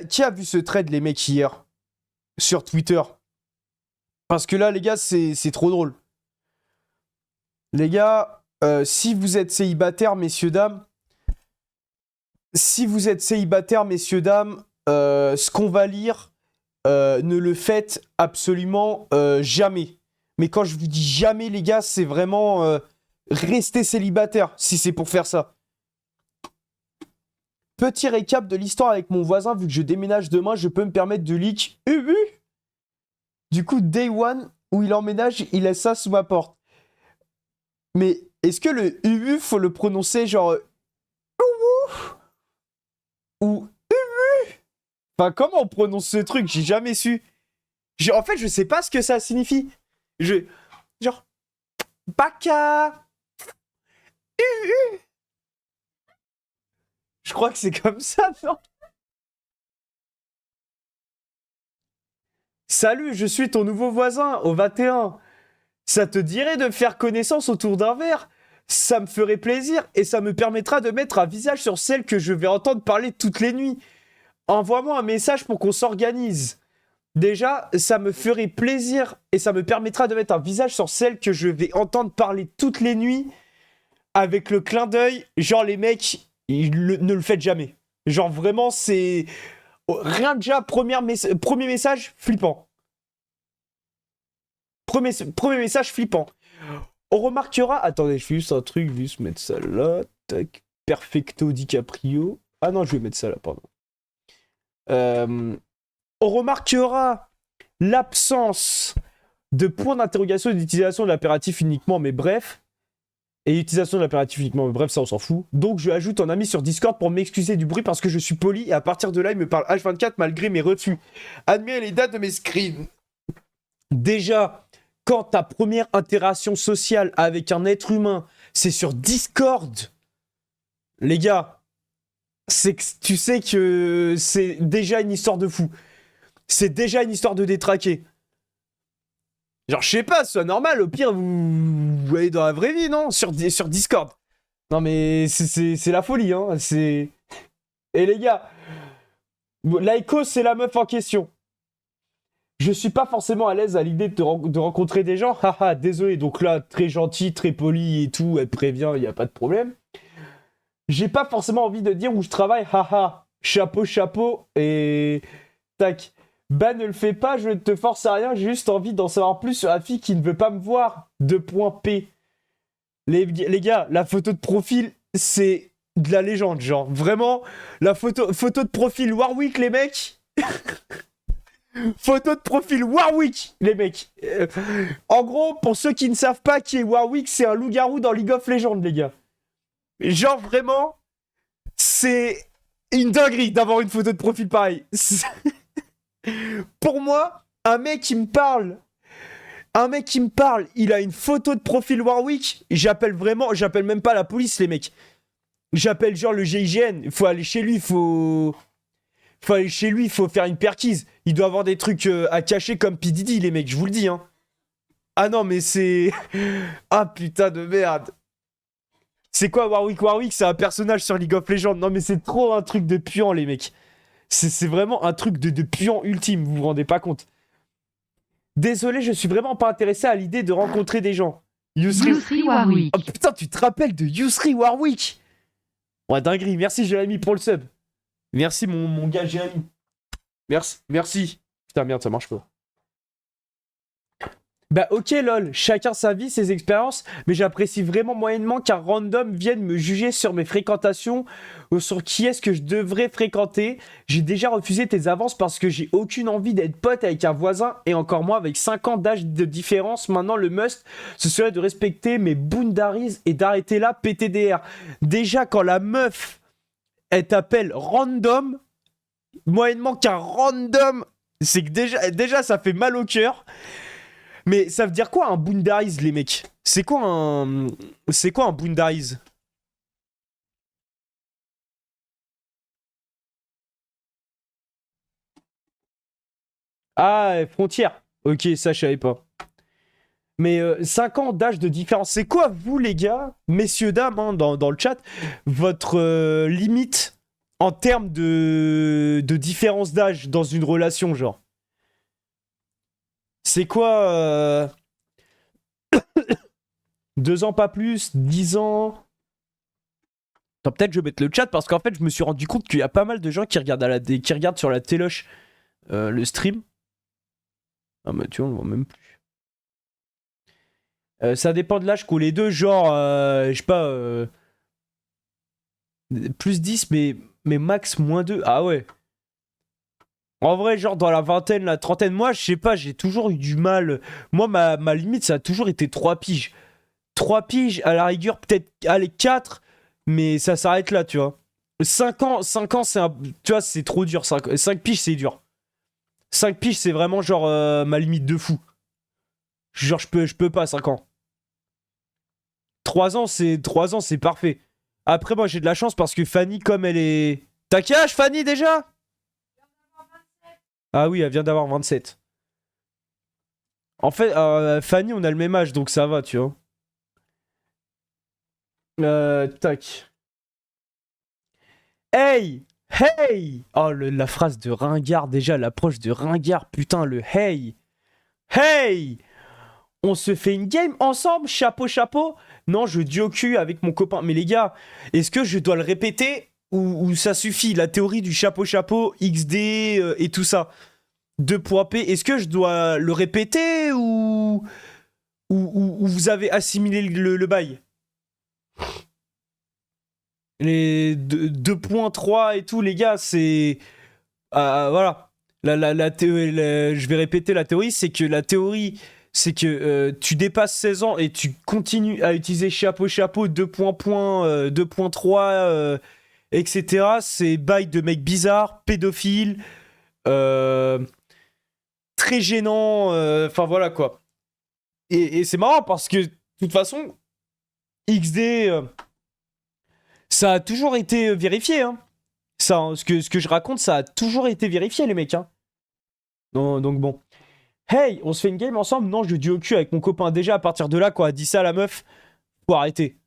Qui a vu ce thread, les mecs, hier? Sur Twitter? Parce que là, les gars, c'est trop drôle. Les gars, si vous êtes célibataires, messieurs, dames, ce qu'on va lire, ne le faites absolument jamais. Mais quand je vous dis jamais, les gars, c'est vraiment rester célibataire, si c'est pour faire ça. Petit récap de l'histoire avec mon voisin, vu que je déménage demain, je peux me permettre de leak. Du coup, day one, où il emménage, il laisse ça sous ma porte. Mais est-ce que le faut le prononcer genre... ou... Enfin, comment on prononce ce truc? J'ai jamais su. En fait, je sais pas ce que ça signifie. Genre... Baka. Je crois que c'est comme ça, non? Salut, je suis ton nouveau voisin, au 21. Ça te dirait de faire connaissance autour d'un verre? Ça me ferait plaisir et ça me permettra de mettre un visage sur celle que je vais entendre parler toutes les nuits. Envoie-moi un message pour qu'on s'organise. Déjà, ça me ferait plaisir et ça me permettra de mettre un visage sur celle que je vais entendre parler toutes les nuits avec le clin d'œil. Genre, les mecs, ne le faites jamais. Genre, vraiment, c'est... Rien déjà, premier message flippant. Premier message flippant. On remarquera... Attendez, je fais juste un truc, juste mettre ça là. Tac. Perfecto DiCaprio. Ah non, je vais mettre ça là, pardon. On remarquera l'absence de points d'interrogation et d'utilisation de l'impératif uniquement, mais bref. Et utilisation de l'impératif uniquement, mais bref, ça on s'en fout. Donc je ajoute un ami sur Discord pour m'excuser du bruit parce que je suis poli et à partir de là, il me parle H24 malgré mes refus. Admire les dates de mes screens. Déjà, quand ta première interaction sociale avec un être humain, c'est sur Discord, les gars, c'est que tu sais que c'est déjà une histoire de fou. C'est déjà une histoire de détraqué. Genre, je sais pas, c'est normal, au pire, vous allez dans la vraie vie, non? Sur Discord. Non, mais c'est la folie, hein. C'est... Et les gars, Laiko, c'est la meuf en question. Je suis pas forcément à l'aise à l'idée de rencontrer des gens. Haha, désolé. Donc là, très gentil, très poli et tout, elle prévient, il n'y a pas de problème. J'ai pas forcément envie de dire où je travaille. Haha, chapeau, et... Tac. Bah ne le fais pas, je ne te force à rien, j'ai juste envie d'en savoir plus sur la fille qui ne veut pas me voir. 2.P. Les gars, la photo de profil, c'est de la légende, genre. Vraiment, la photo de profil Warwick, les mecs. Photo de profil Warwick, les mecs. En gros, pour ceux qui ne savent pas qui est Warwick, c'est un loup-garou dans League of Legends, les gars. Genre, vraiment, c'est une dinguerie d'avoir une photo de profil pareil. Pour moi, un mec qui me parle, il a une photo de profil Warwick, j'appelle même pas la police, les mecs. J'appelle genre le GIGN, il faut aller chez lui, il faut faire une perquise. Il doit avoir des trucs à cacher comme P. Diddy, les mecs, je vous le dis, hein. Ah non, mais c'est... Ah putain de merde. C'est quoi Warwick? Warwick, c'est un personnage sur League of Legends. Non, mais c'est trop un truc de puant, les mecs. C'est vraiment un truc de puant ultime, vous vous rendez pas compte. Désolé, je suis vraiment pas intéressé à l'idée de rencontrer des gens. Yusri Warwick. Oh putain, tu te rappelles de Yusri Warwick? Ouais, dinguerie. Merci Jérémy pour le sub. Merci mon gars Jérémy. Merci. Putain, merde, ça marche pas. Bah ok lol, chacun sa vie, ses expériences, mais j'apprécie vraiment moyennement qu'un random vienne me juger sur mes fréquentations ou sur qui est-ce que je devrais fréquenter. J'ai déjà refusé tes avances parce que j'ai aucune envie d'être pote avec un voisin et encore moins avec 5 ans d'âge de différence. Maintenant le must, ce serait de respecter mes boundaries et d'arrêter là PTDR. Déjà quand la meuf, elle t'appelle random, moyennement qu'un random, c'est que déjà ça fait mal au cœur. Mais ça veut dire quoi un boundaries, les mecs? C'est quoi un boundaries? Ah, frontière. Ok, ça je savais pas. Mais 5 ans d'âge de différence. C'est quoi, vous les gars, messieurs, dames, hein, dans le chat, votre limite en termes de différence d'âge dans une relation, genre. C'est quoi 2 ans, pas plus, 10 ans. Attends, peut-être je vais mettre le chat parce qu'en fait, je me suis rendu compte qu'il y a pas mal de gens qui regardent, qui regardent sur la téloche le stream. Ah, mais tu vois, on le voit même plus. Ça dépend de l'âge qu'ont les deux, genre, je sais pas, plus 10, mais max moins 2. Ah ouais. En vrai, genre dans la vingtaine, la trentaine, moi, je sais pas, j'ai toujours eu du mal. Moi, ma limite, ça a toujours été 3 piges. 3 piges, à la rigueur, peut-être, allez, 4, mais ça s'arrête là, tu vois. 5 ans, c'est tu vois, c'est trop dur. 5 piges, c'est dur. 5 piges, c'est vraiment genre ma limite de fou. Genre, je peux pas 5 ans. 3 ans, c'est parfait. Après, moi, j'ai de la chance parce que Fanny, comme elle est... T'as quel âge, Fanny, déjà? Ah oui, elle vient d'avoir 27. En fait, Fanny, on a le même âge, donc ça va, tu vois. Tac. Hey! Hey! Oh, la phrase de ringard, déjà, l'approche de ringard, putain, le hey! Hey! On se fait une game ensemble, chapeau, chapeau? Non, je dis au cul avec mon copain. Mais les gars, est-ce que je dois le répéter ou ça suffit? La théorie du chapeau, chapeau, XD et tout ça. 2 P, est-ce que je dois le répéter ou vous avez assimilé le bail? Les 2.3 et tout, les gars, c'est... voilà. Je vais répéter la théorie, c'est que la théorie, c'est que tu dépasses 16 ans et tu continues à utiliser chapeau, chapeau, 2.3, etc. C'est bail de mec bizarre, pédophile, très gênant, enfin voilà quoi. Et c'est marrant parce que, de toute façon, XD, ça a toujours été vérifié, hein. Ça, hein, ce que je raconte, ça a toujours été vérifié, les mecs, hein. Non, donc bon. Hey, on se fait une game ensemble? Non, je dis au cul avec mon copain. Déjà, à partir de là, quand elle dit ça à la meuf, faut arrêter.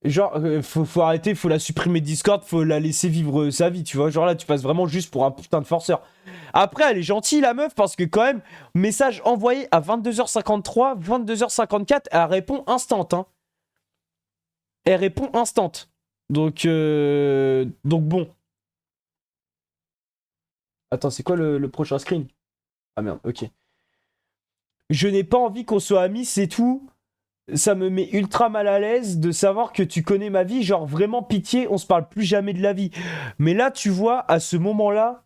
Genre, faut arrêter, faut la supprimer de Discord, faut la laisser vivre sa vie, tu vois. Genre là, tu passes vraiment juste pour un putain de forceur. Après, elle est gentille, la meuf, parce que quand même, message envoyé à 22h53, 22h54, elle répond instant, hein. Elle répond instant. Donc bon. Attends, c'est quoi le prochain screen? Ah merde, ok. Je n'ai pas envie qu'on soit amis, c'est tout. Ça me met ultra mal à l'aise de savoir que tu connais ma vie. Genre, vraiment pitié, on se parle plus jamais de la vie. Mais là, tu vois, à ce moment-là,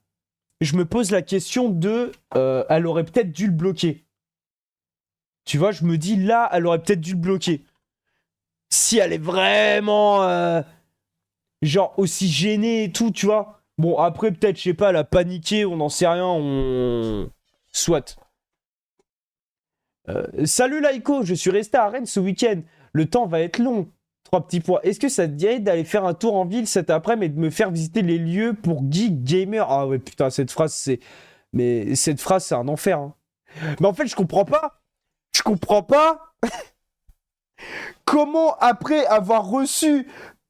je me pose la question de... elle aurait peut-être dû le bloquer. Tu vois, je me dis, là, elle aurait peut-être dû le bloquer. Si elle est vraiment... genre, aussi gênée et tout, tu vois. Bon, après, peut-être, je sais pas, elle a paniqué, on n'en sait rien, Soit. Salut Laiko, je suis resté à Rennes ce week-end. Le temps va être long. 3 petits points. Est-ce que ça te dirait d'aller faire un tour en ville cet après-midi et de me faire visiter les lieux pour geek gamer? Ah ouais, putain, cette phrase, c'est... Mais cette phrase, c'est un enfer, hein. Mais en fait, je comprends pas. Je comprends pas comment, après avoir reçu,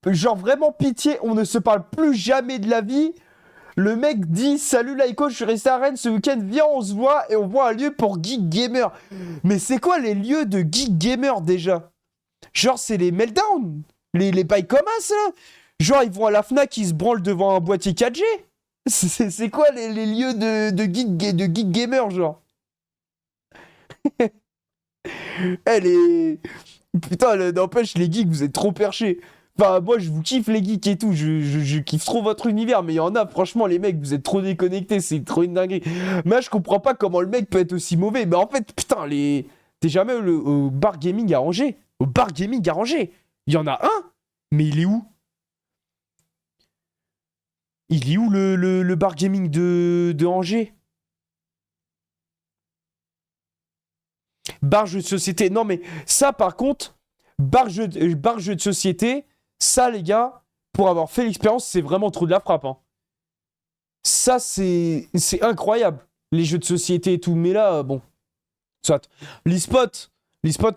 genre vraiment pitié, on ne se parle plus jamais de la vie. Le mec dit: salut Laiko, je suis resté à Rennes ce week-end, viens on se voit et on voit un lieu pour Geek Gamer. Mais c'est quoi les lieux de Geek Gamer déjà? Genre c'est les meltdowns, les bails comme ça là. Genre ils vont à la Fnac, ils se branlent devant un boîtier 4G. C'est quoi les lieux de Geek Gamer genre? Elle est... Putain, n'empêche les geeks, vous êtes trop perchés. Enfin, moi, je vous kiffe les geeks et tout. Je kiffe trop votre univers. Mais il y en a, franchement, les mecs, vous êtes trop déconnectés. C'est trop une dinguerie. Mais là, je comprends pas comment le mec peut être aussi mauvais. Mais en fait, putain, t'es jamais au bar gaming à Angers? Au bar gaming à Angers? Il y en a un? Mais il est où? Il est où le bar gaming de Angers? Bar jeu de société. Non, mais ça, par contre, bar jeu de société, ça, les gars, pour avoir fait l'expérience, c'est vraiment trop de la frappe, hein. Ça, c'est incroyable, les jeux de société et tout. Mais là, bon, soit. L'e-spot,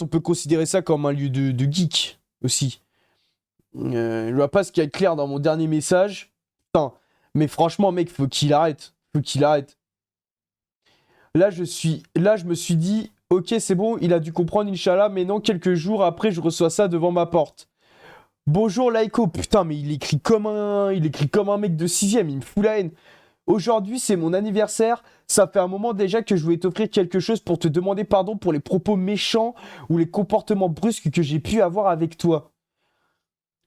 on peut considérer ça comme un lieu de geek aussi. Je vois pas ce qu'il y a de clair dans mon dernier message. Putain. Mais franchement, mec, faut qu'il arrête. Faut qu'il arrête. Là, je me suis dit, ok, c'est bon, il a dû comprendre, Inch'Allah, mais non, quelques jours après, je reçois ça devant ma porte. Bonjour, Laiko. Putain, mais il écrit comme un mec de 6ème, il me fout la haine. Aujourd'hui, c'est mon anniversaire. Ça fait un moment déjà que je voulais t'offrir quelque chose pour te demander pardon pour les propos méchants ou les comportements brusques que j'ai pu avoir avec toi.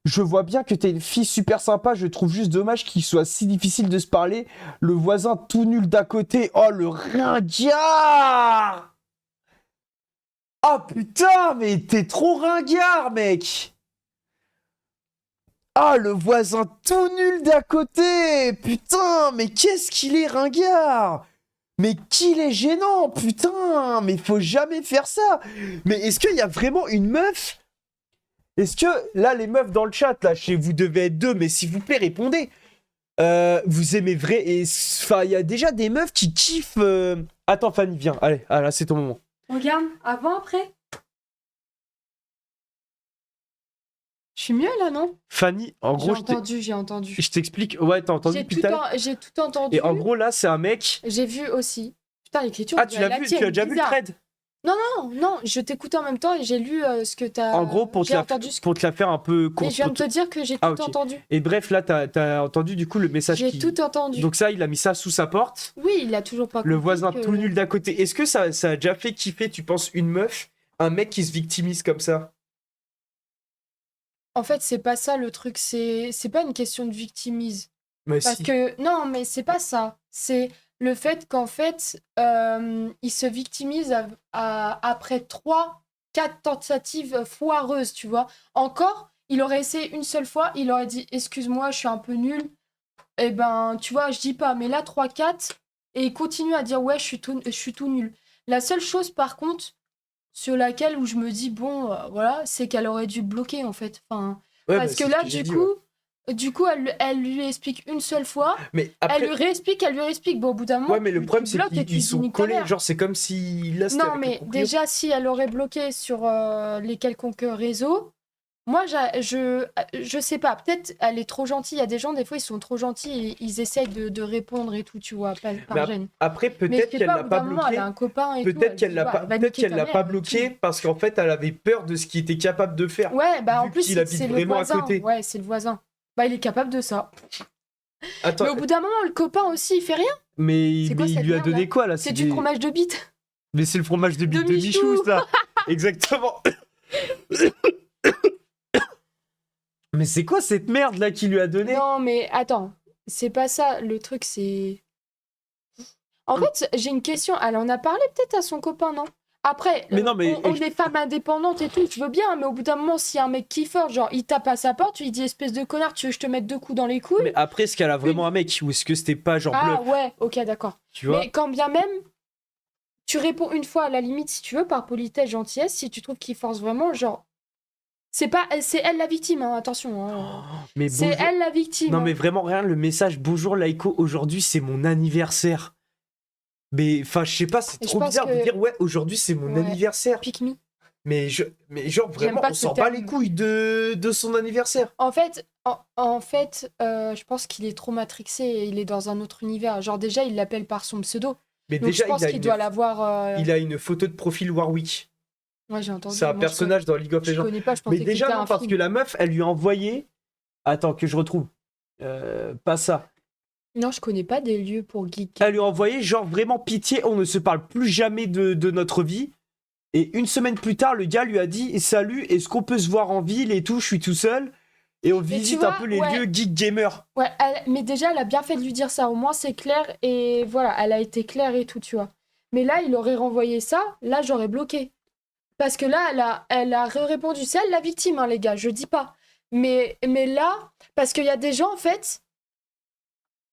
Je vois bien que t'es une fille super sympa, je trouve juste dommage qu'il soit si difficile de se parler. Le voisin tout nul d'à côté, oh le ringard! Ah putain, mais t'es trop ringard, mec! Ah, le voisin tout nul d'à côté! Putain, mais qu'est-ce qu'il est ringard! Mais qu'il est gênant, putain! Mais faut jamais faire ça! Mais est-ce qu'il y a vraiment une meuf? Est-ce que, là, les meufs dans le chat, là, chez vous devez être deux, mais s'il vous plaît, répondez. Vous aimez vrai... Enfin, il y a déjà des meufs qui kiffent... Attends, Fanny, viens. Allez, ah, là, c'est ton moment. Regarde, avant, après. Je suis mieux là, non? Fanny, en gros, J'ai entendu. je t'explique. Ouais, t'as entendu depuis tout à l'heure. J'ai tout entendu. Et en gros, là, c'est un mec... J'ai vu aussi. Putain, l'écriture... Ah, tu l'as vu? Tu as déjà vu le thread? Non, je t'écoutais en même temps et j'ai lu ce que t'as... En gros, pour te la faire un peu courte. Mais je viens de te dire que j'ai tout entendu. Et bref, là, t'as entendu du coup le message J'ai tout entendu. Donc ça, il a mis ça sous sa porte. Oui, il a toujours pas compris. Le voisin tout nul d'à côté. Est-ce que ça a déjà fait kiffer, tu penses, une meuf, un mec qui se victimise comme ça? En fait, c'est pas ça le truc. C'est pas une question de victimise. Mais Parce si. que... Non, mais c'est pas ça. C'est... le fait qu'en fait, il se victimise après 3-4 tentatives foireuses, tu vois. Encore, il aurait essayé une seule fois, il aurait dit « Excuse-moi, je suis un peu nul. » Eh ben, tu vois, je dis pas. Mais là, 3-4, et il continue à dire « Ouais, je suis tout nul. » La seule chose, par contre, sur laquelle où je me dis « Bon, voilà, c'est qu'elle aurait dû bloquer, en fait. » Enfin, Ouais, parce que là, du coup, elle lui explique une seule fois. Mais après... Elle lui réexplique. Bon, au bout d'un moment, Ouais, mais le problème, c'est qu'ils sont collés. Genre, c'est comme si... Là, non, mais déjà, si elle aurait bloqué sur les quelconques réseaux, moi, je sais pas. Peut-être elle est trop gentille. Il y a des gens, des fois, ils sont trop gentils et ils essayent de répondre et tout, tu vois, par gêne. Après, peut-être qu'elle l'a pas bloqué. Elle a un copain et peut-être qu'elle l'a pas bloqué parce qu'en fait, elle avait peur de ce qu'il était capable de faire. Ouais, bah en plus, c'est le voisin. À côté. Ouais, c'est le voisin. Bah, il est capable de ça. Attends. Mais au bout d'un moment, le copain aussi, il fait rien. Mais il lui a donné quoi là? C'est du fromage de bite. Mais c'est le fromage de bite de Michou, ça. Exactement. Mais c'est quoi cette merde là qu'il lui a donné? Non, mais attends, c'est pas ça. Le truc, c'est... En fait, j'ai une question. Elle en a parlé peut-être à son copain, non? Après, mais non, mais on est femmes indépendantes et tout, je veux bien, mais au bout d'un moment, si un mec kiffeur, genre, il tape à sa porte, tu lui dis espèce de connard, tu veux que je te mette 2 coups dans les couilles? Mais après, est-ce qu'elle a vraiment un mec ou est-ce que c'était pas genre Ah bluff? ouais, ok, d'accord. Tu vois? Mais quand bien même, tu réponds une fois à la limite si tu veux, par politesse, gentillesse, si tu trouves qu'il force vraiment, genre. C'est elle la victime, hein, attention. Hein. Mais c'est elle la victime. Non, mais vraiment, rien, le message bonjour Laiko, aujourd'hui c'est mon anniversaire. Mais enfin, je sais pas, c'est trop bizarre de dire ouais, aujourd'hui c'est mon anniversaire. Pick me. Mais genre vraiment, on s'en bat les couilles de son anniversaire. En fait, je pense qu'il est trop matrixé et il est dans un autre univers. Genre déjà, il l'appelle par son pseudo. Mais donc déjà, je pense qu'il doit l'avoir. Il a une photo de profil Warwick. Ouais, j'ai entendu. C'est un personnage dans League of Legends. Je connais pas, je pensais mais déjà, non, parce que la meuf, elle lui a envoyé. Attends, que je retrouve. Pas ça. Non, je connais pas des lieux pour geek. Elle lui a envoyé, genre vraiment pitié, on ne se parle plus jamais de notre vie. Et une semaine plus tard, le gars lui a dit salut, est-ce qu'on peut se voir en ville et tout, je suis tout seul. Et on visite un peu les lieux geek gamer. Ouais, mais déjà, elle a bien fait de lui dire ça. Au moins, c'est clair et voilà, elle a été claire et tout, tu vois. Mais là, il aurait renvoyé ça, là, j'aurais bloqué. Parce que là, elle a répondu. C'est elle la victime, hein, les gars, je dis pas. Mais là, parce qu'il y a des gens, en fait,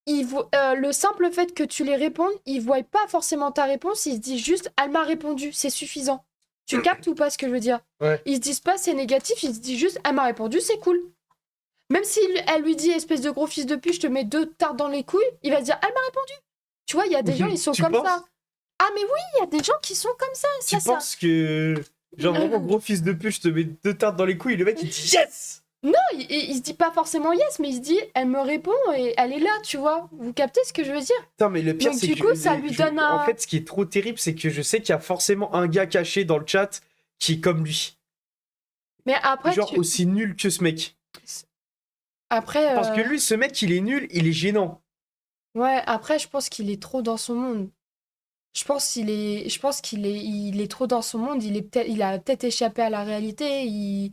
le simple fait que tu les répondes, ils voient pas forcément ta réponse, ils se disent juste « elle m'a répondu, c'est suffisant ». Tu captes ou pas ce que je veux dire? Ouais. Ils se disent pas c'est négatif, ils se disent juste « elle m'a répondu, c'est cool ». Même si elle lui dit « espèce de gros fils de pute, je te mets 2 tartes dans les couilles », il va se dire « elle m'a répondu ». Tu vois, il y a des gens, ils sont comme ça. Ah mais oui, il y a des gens qui sont comme ça. Tu penses que... Genre vraiment gros fils de pute, je te mets 2 tartes dans les couilles, le mec il dit yes. il se dit pas forcément yes, mais il se dit, elle me répond et elle est là, tu vois. Vous captez ce que je veux dire? Putain, mais le pire, Donc, c'est du que coup, ça lui donne un- En fait, ce qui est trop terrible, c'est que je sais qu'il y a forcément un gars caché dans le chat qui est comme lui. Mais après, Genre aussi nul que ce mec. après, Parce que lui, ce mec, il est nul, il est gênant. ouais, après, je pense qu'il est trop dans son monde. Je pense il est trop dans son monde. Il a peut-être échappé à la réalité.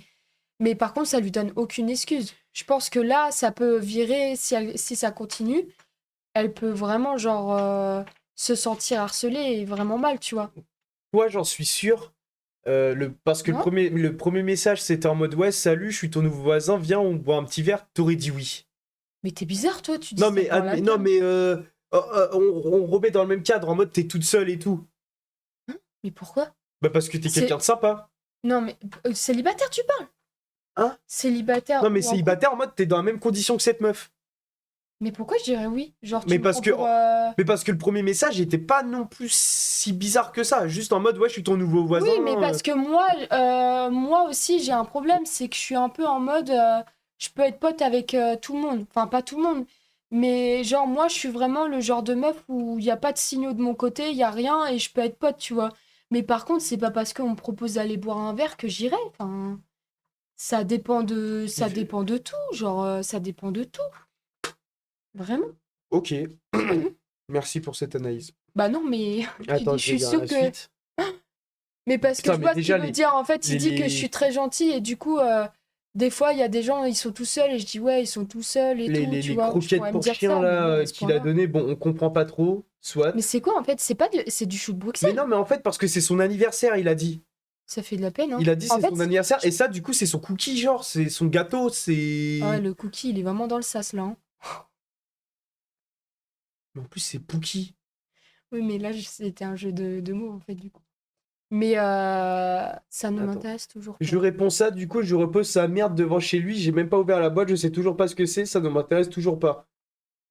Mais par contre, ça lui donne aucune excuse. Je pense que là, ça peut virer si ça continue. Elle peut vraiment, genre, se sentir harcelée et vraiment mal, tu vois. Toi, j'en suis sûr. Parce que Non. le premier message, c'était en mode ouais, salut, je suis ton nouveau voisin, viens, on boit un petit verre. T'aurais dit oui. Mais t'es bizarre, toi, tu dis Non, ça mais, dans la non, gueule. mais on remet dans le même cadre en mode t'es toute seule et tout. Mais pourquoi? Bah, parce que t'es C'est- quelqu'un de sympa. Non, mais célibataire, tu parles? Hein? Célibataire. Non, mais ou en célibataire en mode t'es dans la même condition que cette meuf. Mais pourquoi je dirais oui? Genre, tu Mais me parce prends que- pour, Mais parce que le premier message était pas non plus si bizarre que ça. Juste en mode ouais, je suis ton nouveau voisin. Oui, mais parce que moi aussi, j'ai un problème, c'est que je suis un peu en mode, je peux être pote avec tout le monde. Enfin, pas tout le monde, mais genre, moi, je suis vraiment le genre de meuf où il n'y a pas de signaux de mon côté, il n'y a rien, et je peux être pote, tu vois. Mais par contre, c'est pas parce qu'on me propose d'aller boire un verre que j'irai. Enfin, ça dépend de tout, genre, ça dépend de tout. Vraiment. Ok. Merci pour cette analyse. Bah non, mais Attends, je je vais suis dire sûre la que... suite. Mais parce que Putain, je mais vois ce déjà, qu'il veut dire. En fait, il dit que les- je suis très gentille et du coup, des fois, il y a des gens, ils sont tout seuls et je dis ouais, ils sont tout seuls et tout, tu Les vois. Je croquettes pourrais me pour dire chien ça, mais là à ce qu'il a point-là. donné, bon, on comprend pas trop, soit. Mais c'est quoi en fait? C'est du chou de Mais Bruxelles. non, mais en fait, parce que c'est son anniversaire, il a dit. Ça fait de la peine, hein. Il a dit En c'est fait, son anniversaire, et ça, du coup, c'est son cookie, genre, c'est son gâteau, c'est. ah ouais, le cookie, il est vraiment dans le sas là, hein. Mais en plus, c'est Pookie. Oui, mais là, c'était un jeu de mots en fait, du coup. Mais ça ne Attends. m'intéresse toujours pas. Je réponds ça, du coup, je repose sa merde devant chez lui, j'ai même pas ouvert la boîte, je sais toujours pas ce que c'est, ça ne m'intéresse toujours pas.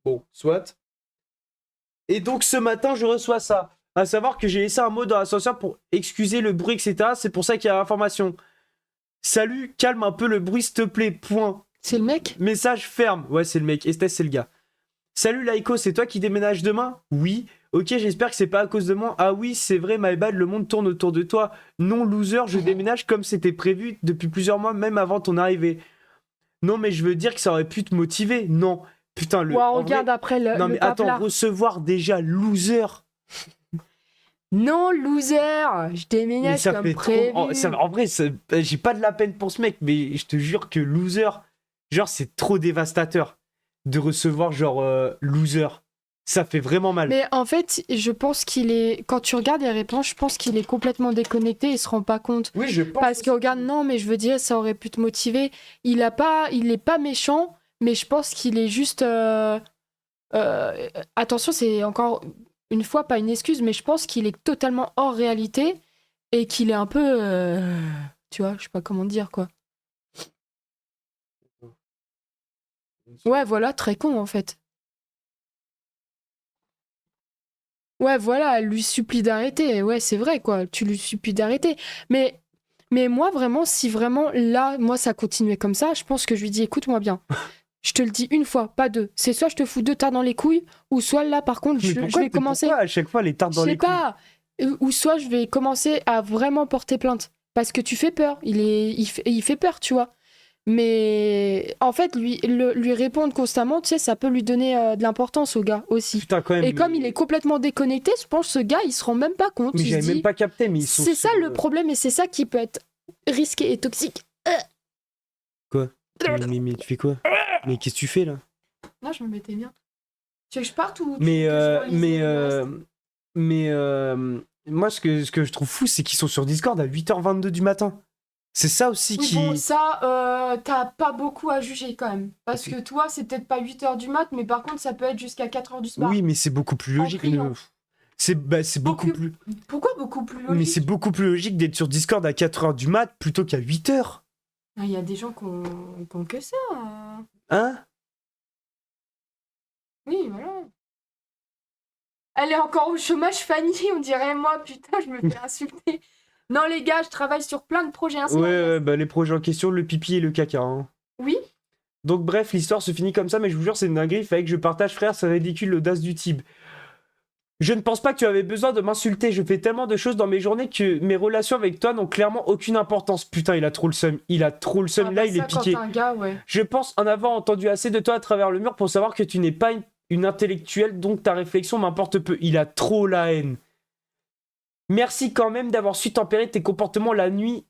Bon, soit. Et donc, ce matin, je reçois ça. À savoir que j'ai laissé un mot dans l'ascenseur pour excuser le bruit, etc. C'est pour ça qu'il y a l'information. Salut, calme un peu le bruit, s'il te plaît. Point. C'est le mec? Message ferme. Ouais, c'est le mec. Estes, c'est le gars. Salut, Laiko, c'est toi qui déménages demain? Oui. Ok, j'espère que c'est pas à cause de moi. Ah oui, c'est vrai, my bad, le monde tourne autour de toi. Non, loser, je déménage comme c'était prévu depuis plusieurs mois, même avant ton arrivée. Non, mais je veux dire que ça aurait pu te motiver. Non. Putain, le. Ouais, en regarde vrai- après le Non, mais attends, paplard. recevoir déjà loser. Non, loser! Je Mais déménage ça comme fait trop. prévu. En vrai, j'ai pas de la peine pour ce mec, mais je te jure que loser, genre, c'est trop dévastateur de recevoir, genre, loser. Ça fait vraiment mal. Mais en fait, je pense qu'il est. Quand tu regardes les réponses, je pense qu'il est complètement déconnecté, il se rend pas compte. Oui, je pense. Parce que regarde, non, mais je veux dire, ça aurait pu te motiver. Il est pas méchant, mais je pense qu'il est juste. Attention, c'est encore une fois pas une excuse, mais je pense qu'il est totalement hors réalité et qu'il est un peu. Tu vois, je sais pas comment dire quoi. Ouais, voilà, très con en fait. Ouais, voilà, elle lui supplie d'arrêter. Ouais, c'est vrai, quoi. Tu lui supplies d'arrêter. Mais moi, vraiment, si vraiment, là, moi, ça continuait comme ça, je pense que je lui dis, écoute-moi bien. Je te le dis une fois, pas deux. C'est soit je te fous deux tartes dans les couilles, ou soit là, par contre, Mais je vais commencer. pourquoi à chaque fois les tartes Je dans sais les couilles? pas. Ou soit je vais commencer à vraiment porter plainte. Parce que tu fais peur. Il fait peur, tu vois. Mais en fait, lui répondre constamment, tu sais, ça peut lui donner de l'importance au gars aussi. Putain, quand même. Et comme il est complètement déconnecté, je pense que ce gars, il se rend même pas compte. Mais Il se j'avais dit, même pas capté, mais ils sont. c'est ça sur- le problème et c'est ça qui peut être risqué et toxique. Quoi? Mais tu fais quoi? Mais qu'est-ce que tu fais là? Non, je me mettais bien. Tu veux que je parte ou Mais, tu veux que je relise le reste moi, ce que je trouve fou, c'est qu'ils sont sur Discord à 8h22 du matin. C'est ça aussi Oui, qui. bon, ça, t'as pas beaucoup à juger quand même. Parce que toi, c'est peut-être pas 8h du mat, mais par contre, ça peut être jusqu'à 4h du soir. Oui, mais c'est beaucoup plus En logique. priant. C'est beaucoup Beaucoup plus. Pourquoi beaucoup plus Mais logique? c'est beaucoup plus logique d'être sur Discord à 4h du mat plutôt qu'à 8h. Il y a des gens qui ont que ça. Hein? Oui, voilà. Elle est encore au chômage, Fanny, on dirait moi, putain, je me fais insulter. Non, les gars, je travaille sur plein de projets. Hein, c'est Ouais, vrai. ouais, bah les projets en question, le pipi et le caca. Hein. Oui. Donc bref, l'histoire se finit comme ça, mais je vous jure, c'est une dinguerie. Il fallait que je partage, frère, c'est ridicule, l'audace du type. Je ne pense pas que tu avais besoin de m'insulter. Je fais tellement de choses dans mes journées que mes relations avec toi n'ont clairement aucune importance. Putain, il a trop le seum. Il a trop le seum. Ah Là, bah il est ça, quand piqué. t'es un gars, ouais. Je pense en avoir entendu assez de toi à travers le mur pour savoir que tu n'es pas une intellectuelle, donc ta réflexion m'importe peu. Il a trop la haine. Merci quand même d'avoir su tempérer tes comportements la nuit,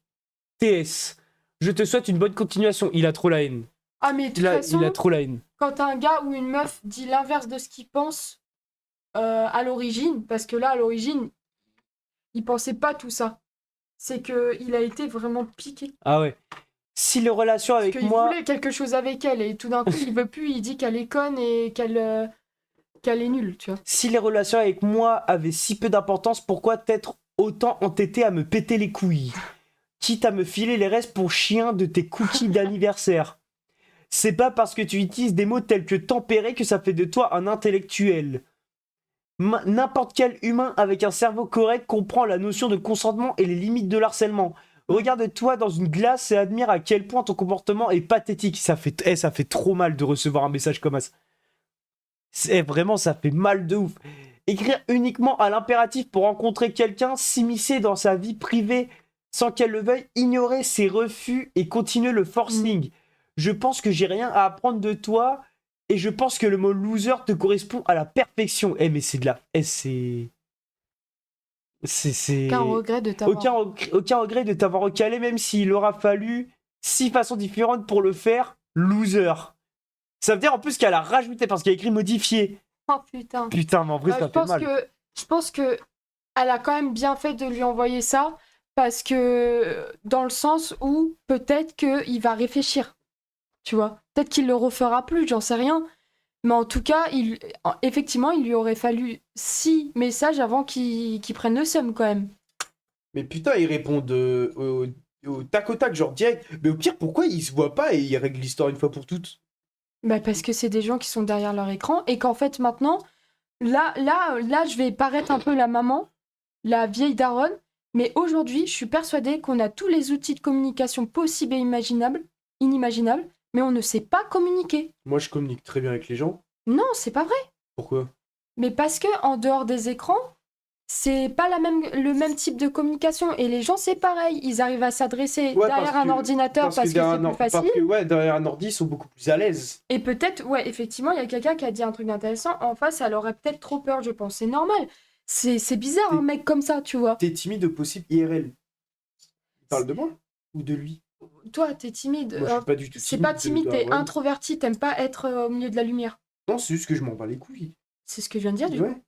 TS. Je te souhaite une bonne continuation. Il a trop la haine. Ah, mais de toute Il façon, a trop la haine. quand un gars ou une meuf dit l'inverse de ce qu'il pense à l'origine, parce que là, à l'origine, il pensait pas tout ça. C'est que il a été vraiment piqué. Ah ouais. Si les relations Parce avec qu'il moi... voulait quelque chose avec elle, et tout d'un coup, il veut plus, il dit qu'elle est conne et qu'elle est nulle, tu vois. Si les relations avec moi avaient si peu d'importance, pourquoi t'être autant entêté à me péter les couilles? Quitte à me filer les restes pour chien de tes cookies d'anniversaire. C'est pas parce que tu utilises des mots tels que tempéré que ça fait de toi un intellectuel. N'importe quel humain avec un cerveau correct comprend la notion de consentement et les limites de l'harcèlement. Regarde-toi dans une glace et admire à quel point ton comportement est pathétique. Ça fait trop mal de recevoir un message comme ça. Vraiment, ça fait mal de ouf. Écrire uniquement à l'impératif pour rencontrer quelqu'un, s'immiscer dans sa vie privée sans qu'elle le veuille, ignorer ses refus et continuer le forcing. Je pense que j'ai rien à apprendre de toi et je pense que le mot loser te correspond à la perfection. Mais c'est de la... c'est... Aucun regret de t'avoir... Aucun regret de t'avoir recalé, même s'il aura fallu 6 façons différentes pour le faire. Loser. Ça veut dire en plus qu'elle a rajouté parce qu'elle a écrit modifié. Oh putain. Putain, mais en vrai, ça fait mal. Je pense que elle a quand même bien fait de lui envoyer ça, parce que dans le sens où peut-être qu'il va réfléchir, tu vois. Peut-être qu'il le refera plus, j'en sais rien. Mais en tout cas, effectivement, il lui aurait fallu 6 messages avant qu'il prenne le seum quand même. Mais putain, ils répondent au tac au tac, genre direct. Mais au pire, pourquoi ils se voient pas et ils règlent l'histoire une fois pour toutes? Bah parce que c'est des gens qui sont derrière leur écran et qu'en fait maintenant, là, je vais paraître un peu la maman, la vieille daronne, mais aujourd'hui, je suis persuadée qu'on a tous les outils de communication possibles et inimaginables, mais on ne sait pas communiquer. Moi, je communique très bien avec les gens. Non, c'est pas vrai. Pourquoi? Mais parce que en dehors des écrans, c'est pas le même type de communication. Et les gens, c'est pareil. Ils arrivent à s'adresser derrière un ordinateur parce que c'est plus facile. Parce que, derrière un ordi, ils sont beaucoup plus à l'aise. Et peut-être, ouais, effectivement, il y a quelqu'un qui a dit un truc intéressant. En face, elle aurait peut-être trop peur, je pense. C'est normal. C'est bizarre, un mec comme ça, tu vois. T'es timide au possible IRL. Tu parles de moi ou de lui? Toi, t'es timide. Moi, je suis pas du tout timide. C'est pas timide, t'es introverti. T'aimes pas être au milieu de la lumière. Non, c'est juste que je m'en bats les couilles. C'est ce que je viens de dire, du coup.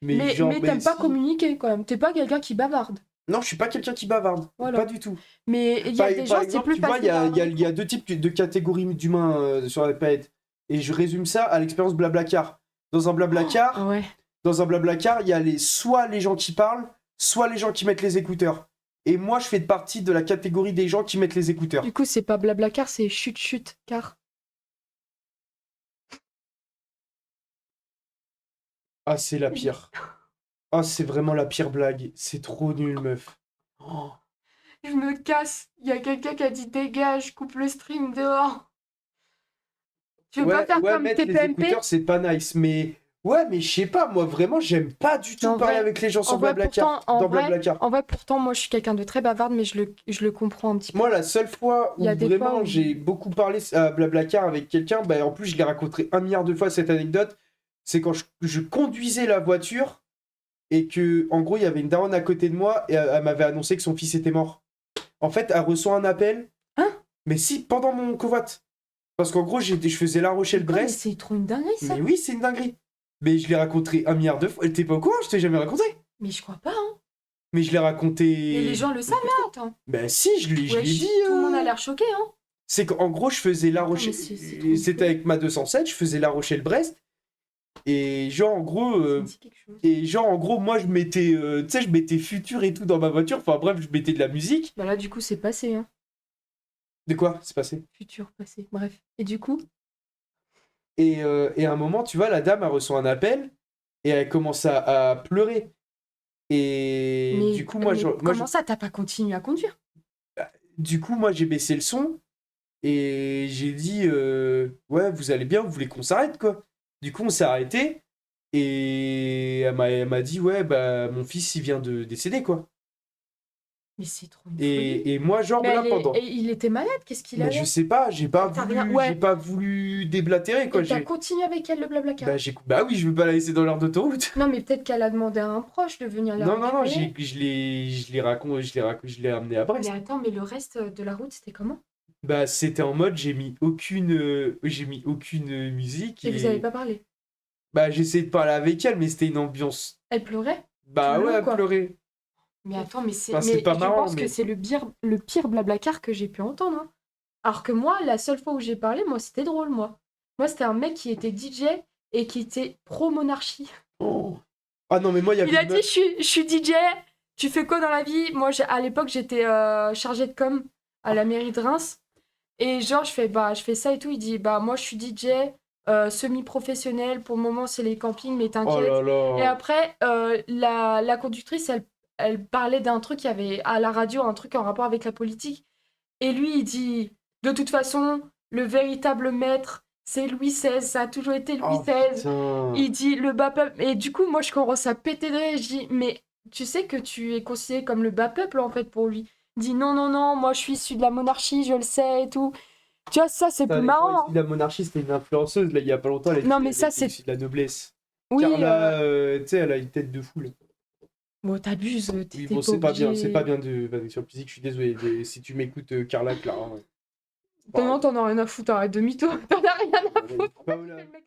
Mais genre, t'aimes pas communiquer, quand même. T'es pas quelqu'un qui bavarde. Non, je suis pas quelqu'un qui bavarde. Voilà. Pas du tout. Mais il y a des gens, c'est plus facile. Tu vois, il y a 2 types de catégories d'humains sur la planète. Et je résume ça à l'expérience Blablacar. Dans un Blablacar, ouais. Il y a soit les gens qui parlent, soit les gens qui mettent les écouteurs. Et moi, je fais partie de la catégorie des gens qui mettent les écouteurs. Du coup, c'est pas Blablacar, c'est chut car. Ah, c'est la pire. Ah, c'est vraiment la pire blague. C'est trop nul, meuf. Oh. Je me casse. Il y a quelqu'un qui a dit dégage, coupe le stream dehors. Tu veux pas faire comme mettre TPMP? les écouteurs, c'est pas nice. Mais je sais pas. Moi, vraiment, j'aime pas du tout parler avec les gens sur Blablacar. Blablacar. En vrai, pourtant, moi, je suis quelqu'un de très bavarde, mais je le comprends un petit peu. Moi, la seule fois où vraiment j'ai beaucoup parlé à Blablacar avec quelqu'un, en plus, je l'ai raconté 1 milliard de fois cette anecdote, c'est quand je conduisais la voiture et que, en gros, il y avait une daronne à côté de moi et elle m'avait annoncé que son fils était mort. En fait, elle reçoit un appel. Hein? Mais si, pendant mon covoit. Parce qu'en gros, je faisais La Rochelle-Brest. Mais c'est trop une dinguerie, ça. Mais oui, c'est une dinguerie. Mais je l'ai raconté 1 milliard de fois. Elle était pas au courant, je t'ai jamais raconté. Mais je crois pas, hein. Mais je l'ai raconté... Mais les gens le savent, là, attends. Ben si, je l'ai dit. Tout le monde a l'air choqué, hein. C'est qu'en gros, je faisais La Rochelle... C'était avec ma 207, je faisais La Rochelle-Brest. Et genre, en gros... moi, je mettais... tu sais, je mettais Futur et tout dans ma voiture. Enfin, bref, je mettais de la musique. Bah là, du coup, c'est passé, hein. De quoi c'est passé? Futur, passé, bref. Et du coup? Et à un moment, tu vois, la dame a reçu un appel et elle commence à pleurer. Et du coup, ça, t'as pas continué à conduire? Du coup, moi, j'ai baissé le son Et j'ai dit, ouais, vous allez bien, vous voulez qu'on s'arrête, quoi. Du coup, on s'est arrêté. Et elle m'a dit, ouais, bah, mon fils, il vient de décéder, quoi. Mais c'est trop une folie. Et moi, genre, Mais là, pendant. et il était malade, qu'est-ce qu'il Mais avait? je sais pas, T'as rien- ouais. j'ai pas voulu déblatérer, quoi. Et t'as continué avec elle le blablacar? Bah oui, je veux pas la laisser dans l'heure d'autoroute. Non, mais peut-être qu'elle a demandé à un proche de venir la Non, récupérer. je l'ai amené à Brest. Mais attends, mais le reste de la route, c'était comment? Bah, c'était en mode, j'ai mis aucune musique Et vous avez pas parlé? bah, j'ai essayé de parler avec elle, mais c'était une ambiance. Elle pleurait? Bah Tout le ouais, long, elle quoi. pleurait. Mais attends, mais c'est Enfin, c'est pas je marrant, pense que mais- c'est le pire blablacar que j'ai pu entendre, hein. Alors que moi, la seule fois où j'ai parlé, moi, c'était drôle, moi. Moi, c'était un mec qui était DJ et qui était pro-monarchie. Oh. Ah non, mais moi, il y avait Il a une dit, meuf- je suis DJ, tu fais quoi dans la vie? Moi, à l'époque, j'étais chargée de com à la mairie de Reims. Et genre, je fais ça et tout. Il dit, bah, moi, je suis DJ, semi-professionnel. Pour le moment, c'est les campings, mais Oh t'inquiète. là là. Et après, la conductrice, elle parlait d'un truc, il y avait à la radio un truc en rapport avec la politique. Et lui, il dit, de toute façon, le véritable maître, c'est Louis XVI, ça a toujours été Louis Oh XVI. putain. Il dit, le bas peuple. Et du coup, moi, je commence à péter de rire. Je dis, mais tu sais que tu es considéré comme le bas peuple, en fait, pour lui. Il dit, non, non, non, moi, je suis issu de la monarchie, je le sais et tout. Tu vois, ça, c'est Putain, plus les gens marrant, ici de la monarchie, c'était une influenceuse, là, il y a pas longtemps, elle Non, était- mais elle ça, était c'est- issue de la noblesse. Oui, Carla, tu sais, elle a une tête de foule. bon, t'abuses, Oui, t'étais bon, c'est pas bien, obligé. c'est pas bien de vanner sur le physique, je suis désolé. Si tu m'écoutes, Carla, Clara. Ouais. Non, t'en as rien à foutre, arrête demi-tour. T'en as rien à foutre. Paola. Le mec,